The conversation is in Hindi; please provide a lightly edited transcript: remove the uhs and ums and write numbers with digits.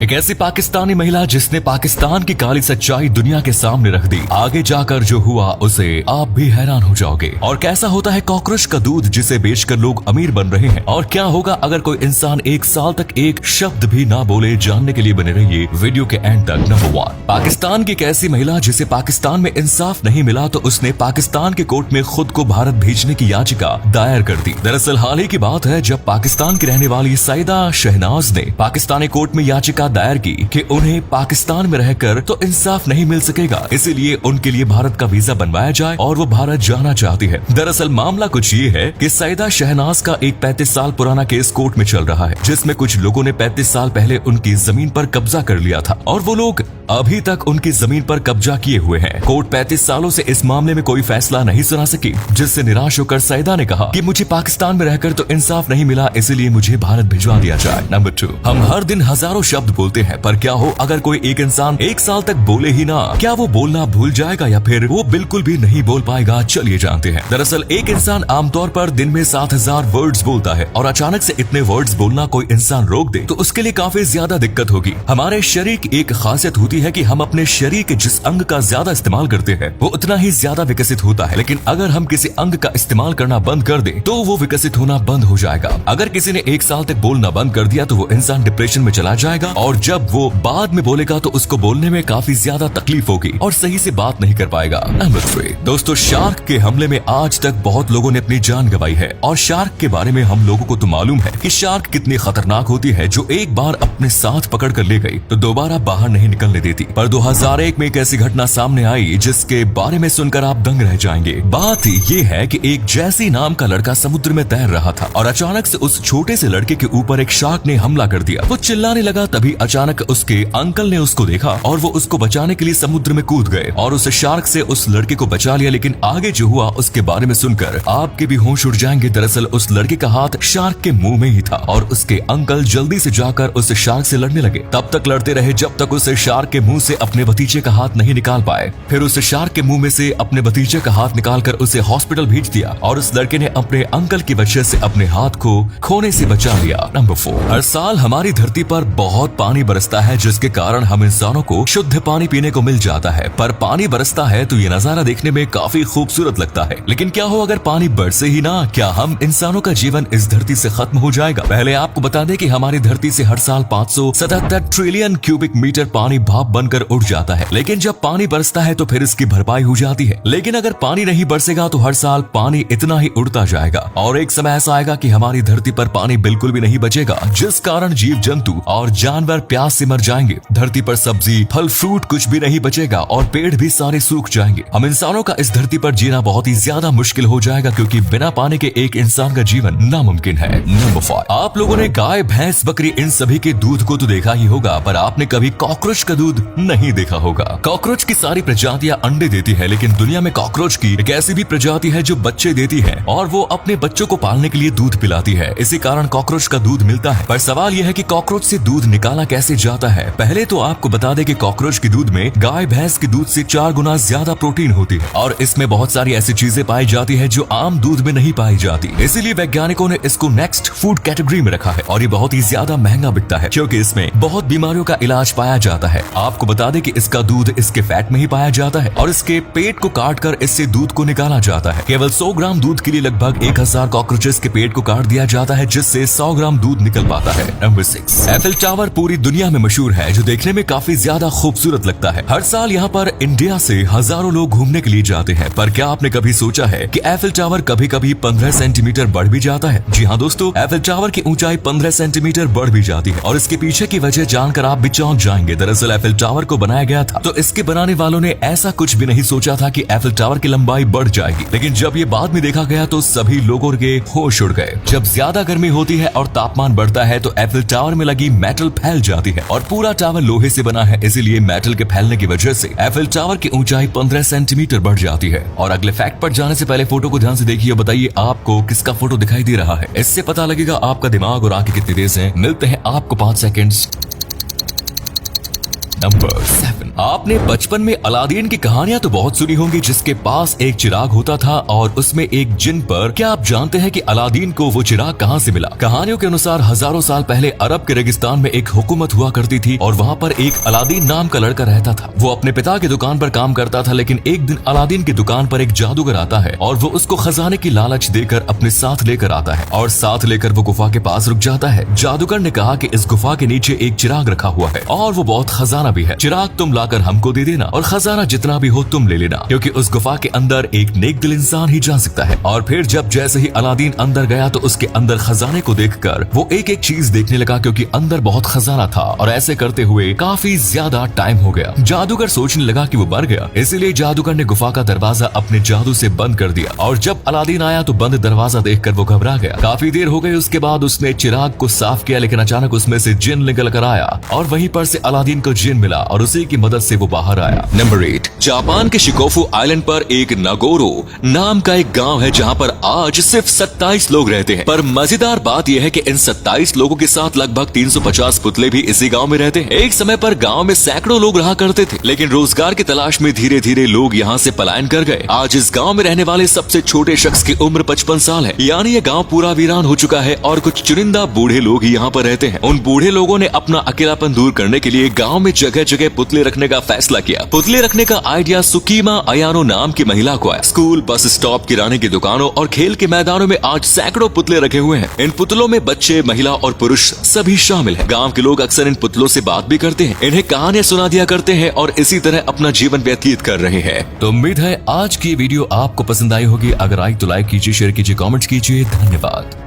एक ऐसी पाकिस्तानी महिला जिसने पाकिस्तान की काली सच्चाई दुनिया के सामने रख दी। आगे जाकर जो हुआ उसे आप भी हैरान हो जाओगे। और कैसा होता है कॉकरोच का दूध जिसे बेचकर लोग अमीर बन रहे हैं, और क्या होगा अगर कोई इंसान 1 साल तक एक शब्द भी ना बोले। जानने के लिए बने रहिए वीडियो के एंड तक। नंबर 1, पाकिस्तान की एक ऐसी महिला जिसे पाकिस्तान में इंसाफ नहीं मिला तो उसने पाकिस्तान के कोर्ट में खुद को भारत भेजने की याचिका दायर कर दी। दरअसल हाल ही की बात है जब पाकिस्तान की रहने वाली सईदा शहनाज ने पाकिस्तानी कोर्ट में याचिका दायर की कि उन्हें पाकिस्तान में रहकर तो इंसाफ नहीं मिल सकेगा, इसीलिए उनके लिए भारत का वीजा बनवाया जाए और वो भारत जाना चाहती है। दरअसल मामला कुछ ये है कि सईदा शहनाज का एक 35 साल पुराना केस कोर्ट में चल रहा है, जिसमें कुछ लोगों ने 35 साल पहले उनकी जमीन पर कब्जा कर लिया था और वो लोग अभी तक उनकी जमीन पर कब्जा किए हुए हैं। कोर्ट 35 सालों से इस मामले में कोई फैसला नहीं सुना सकी, जिससे निराश होकर सईदा ने कहा कि मुझे पाकिस्तान में रहकर तो इंसाफ नहीं मिला, इसलिए मुझे भारत भिजवा दिया जाए। नंबर 2, हम हर दिन हजारों शब्द बोलते हैं, पर क्या हो अगर कोई एक इंसान 1 साल तक बोले ही ना, क्या वो बोलना भूल जाएगा या फिर वो बिल्कुल भी नहीं बोल पाएगा? चलिए जानते हैं। दरअसल एक इंसान आमतौर पर दिन में 7000 वर्ड्स बोलता है और अचानक से इतने वर्ड्स बोलना कोई इंसान रोक दे तो उसके लिए काफी ज्यादा दिक्कत होगी। हमारे शरीर की एक खासियत होती है कि हम अपने शरीर के जिस अंग का ज्यादा इस्तेमाल करते हैं वो उतना ही ज्यादा विकसित होता है, लेकिन अगर हम किसी अंग का इस्तेमाल करना बंद कर दें तो वो विकसित होना बंद हो जाएगा। अगर किसी ने 1 साल तक बोलना बंद कर दिया तो वो इंसान डिप्रेशन में चला जाएगा और जब वो बाद में बोलेगा तो उसको बोलने में काफी ज्यादा तकलीफ होगी और सही से बात नहीं कर पाएगा। नंबर 3, दोस्तों शार्क के हमले में आज तक बहुत लोगों ने अपनी जान गंवाई है और शार्क के बारे में हम लोगों को तो मालूम है कि शार्क कितनी खतरनाक होती है, जो एक बार अपने साथ पकड़ कर ले गई तो दोबारा बाहर नहीं निकलने देती। पर 2001 में एक ऐसी घटना सामने आई जिसके बारे में सुनकर आप दंग रह जाएंगे। बात ये है कि एक जैसी नाम का लड़का समुद्र में तैर रहा था और अचानक से उस छोटे से लड़के के ऊपर एक शार्क ने हमला कर दिया। वो चिल्लाने लगा, तभी अचानक उसके अंकल ने उसको देखा और वो उसको बचाने के लिए समुद्र में कूद गए और उस शार्क से उस लड़के को बचा लिया। लेकिन आगे जो हुआ उसके बारे में सुनकर आपके भी होश उड़ जाएंगे। दरअसल उस लड़के का हाथ शार्क के मुंह में ही था और उसके अंकल जल्दी से जाकर उस शार्क से लड़ने लगे। तब तक लड़ते रहे जब तक उस शार्क के मुंह से अपने भतीजे का हाथ नहीं निकाल पाए। फिर उस शार्क के मुंह में से अपने भतीजे का हाथ निकालकर उसे हॉस्पिटल भेज दिया और उस लड़के ने अपने अंकल की वजह से अपने हाथ को खोने से बचा लिया। नंबर 4, हर साल हमारी धरती पर बहुत पानी बरसता है जिसके कारण हम इंसानों को शुद्ध पानी पीने को मिल जाता है। पर पानी बरसता है तो ये नजारा देखने में काफी खूबसूरत लगता है, लेकिन क्या हो अगर पानी बरसे ही ना? क्या हम इंसानों का जीवन इस धरती से खत्म हो जाएगा? पहले आपको बता दें कि हमारी धरती से हर साल 577 ट्रिलियन क्यूबिक मीटर पानी भाप बनकर उड़ जाता है, लेकिन जब पानी बरसता है तो फिर इसकी भरपाई हो जाती है। लेकिन अगर पानी नहीं बरसेगा तो हर साल पानी इतना ही उड़ता जाएगा और एक समय ऐसा आएगा कि हमारी धरती पर पानी बिल्कुल भी नहीं बचेगा, जिस कारण जीव जंतु और जानवर प्यास से मर जाएंगे। धरती पर सब्जी, फल, फ्रूट कुछ भी नहीं बचेगा और पेड़ भी सारे सूख जाएंगे। हम इंसानों का इस धरती पर जीना बहुत ही ज्यादा मुश्किल हो जाएगा क्योंकि बिना पानी के एक इंसान का जीवन नामुमकिन है। नंबर 5, आप लोगों ने गाय, भैंस, बकरी इन सभी के दूध को तो देखा ही होगा, पर आपने कभी कॉकरोच का दूध नहीं देखा होगा। कॉकरोच की सारी प्रजातियां अंडे देती है, लेकिन दुनिया में कॉकरोच की एक ऐसी भी प्रजाति है जो बच्चे देती है और वो अपने बच्चों को पालने के लिए दूध पिलाती है। इसी कारण कॉकरोच का दूध मिलता है। पर सवाल यह है कि कॉकरोच से दूध निकाला कैसे जाता है? पहले तो आपको बता दें कि कॉकरोच के दूध में गाय, भैंस के दूध से 4 गुना ज्यादा प्रोटीन होती है और इसमें बहुत सारी ऐसी चीजें पाई जाती है जो आम दूध में नहीं पाई जाती। इसीलिए वैज्ञानिकों ने इसको नेक्स्ट फूड कैटेगरी में रखा है और ये बहुत ही ज्यादा महंगा बिकता है क्योंकि इसमें बहुत बीमारियों का इलाज पाया जाता है। आपको बता दें कि इसका दूध इसके फैट में ही पाया जाता है और इसके पेट को काटकर इससे दूध को निकाला जाता है। केवल 100 ग्राम दूध के लिए लगभग 1000 कॉकरोचेस के पेट को काट दिया जाता है, जिससे 100 ग्राम दूध निकल पाता है। नंबर 6, एफिल टावर पूरी दुनिया में मशहूर है जो देखने में काफी ज्यादा खूबसूरत लगता है। हर साल यहाँ पर इंडिया से हजारों लोग घूमने के लिए जाते हैं, पर क्या आपने कभी सोचा है कि एफिल टावर कभी कभी 15 सेंटीमीटर बढ़ भी जाता है? जी हाँ दोस्तों, एफिल टावर की ऊंचाई 15 सेंटीमीटर बढ़ भी जाती है और इसके पीछे की वजह जानकर आप भी चौंक जाएंगे। दरअसल एफिल टावर को बनाया गया था तो इसके बनाने वालों ने ऐसा कुछ भी नहीं सोचा था कि एफिल टावर की लंबाई बढ़ जाएगी, लेकिन जब ये बाद में देखा गया तो सभी लोगों के होश उड़ गए। जब ज्यादा गर्मी होती है और तापमान बढ़ता है तो एफिल टावर में लगी मेटल फैल जाती है और पूरा टावर लोहे से बना है, इसीलिए मेटल के फैलने की वजह से एफिल टावर की ऊंचाई 15 सेंटीमीटर बढ़ जाती है। और अगले फैक्ट पर जाने से पहले फोटो को ध्यान से देखिए, बताइए आपको किसका फोटो दिखाई दे रहा है? इससे पता लगेगा आपका दिमाग और आंखें कितनी तेज हैं। मिलते हैं आपको 5 सेकंड्स। नंबर 7, आपने बचपन में अलादीन की कहानियां तो बहुत सुनी होंगी, जिसके पास एक चिराग होता था और उसमें एक जिन पर। क्या आप जानते हैं कि अलादीन को वो चिराग कहां से मिला? कहानियों के अनुसार हजारों साल पहले अरब के रेगिस्तान में एक हुकूमत हुआ करती थी और वहाँ पर एक अलादीन नाम का लड़का रहता था। वो अपने पिता की दुकान पर काम करता था, लेकिन एक दिन अलादीन की दुकान पर एक जादूगर आता है और वो उसको खजाने की लालच देकर अपने साथ लेकर आता है और साथ लेकर वो गुफा के पास रुक जाता है। जादूगर ने कहा कि इस गुफा के नीचे एक चिराग रखा हुआ है और वो बहुत खजाना भी है। चिराग तुम लाकर हमको दे देना और खजाना जितना भी हो तुम ले लेना, क्योंकि उस गुफा के अंदर एक नेक दिल इंसान ही जा सकता है। और फिर जब जैसे ही अलादीन अंदर गया तो उसके अंदर खजाने को देखकर वो एक एक चीज देखने लगा, क्योंकि अंदर बहुत खजाना था। और ऐसे करते हुए काफी ज्यादा टाइम हो गया। जादूगर सोचने लगा कि वो मर गया, इसीलिए जादूगर ने गुफा का दरवाजा अपने जादू से बंद कर दिया। और जब अलादीन आया तो बंद दरवाजा देखकर वो घबरा गया। काफी देर हो गई। उसके बाद उसने चिराग को साफ किया, लेकिन अचानक उसमें से जिन निकल कर आया और वहीं पर से अलादीन को जिन मिला और उसी की मदद से वो बाहर आया। नंबर 8, जापान के शिकोफू आइलैंड पर एक नागोरो नाम का एक गांव है, जहां पर आज सिर्फ 27 लोग रहते हैं। पर मजेदार बात यह है कि इन 27 लोगों के साथ लगभग 350 पुतले भी इसी गांव में रहते हैं। एक समय पर गांव में सैकड़ों लोग रहा करते थे, लेकिन रोजगार की तलाश में धीरे धीरे लोग यहाँ से पलायन कर गए। आज इस गांव में रहने वाले सबसे छोटे शख्स की उम्र 55 साल है, यानी ये गांव पूरा वीरान हो चुका है और कुछ चुनिंदा बूढ़े लोग ही यहाँ पर रहते हैं। उन बूढ़े लोगों ने अपना अकेलापन दूर करने के लिए गांव में जगह जगह पुतले रखने का फैसला किया। पुतले रखने का आइडिया सुकीमा अयानो नाम की महिला को आया। स्कूल, बस स्टॉप, किराने की दुकानों और खेल के मैदानों में आज सैकड़ों पुतले रखे हुए हैं। इन पुतलों में बच्चे, महिला और पुरुष सभी शामिल हैं। गांव के लोग अक्सर इन पुतलों से बात भी करते हैं, इन्हें कहानियां सुना दिया करते हैं और इसी तरह अपना जीवन व्यतीत कर रहे हैं। तो उम्मीद है आज की वीडियो आपको पसंद आई होगी। अगर आई तो लाइक कीजिए, शेयर कीजिए, कमेंट कीजिए। धन्यवाद।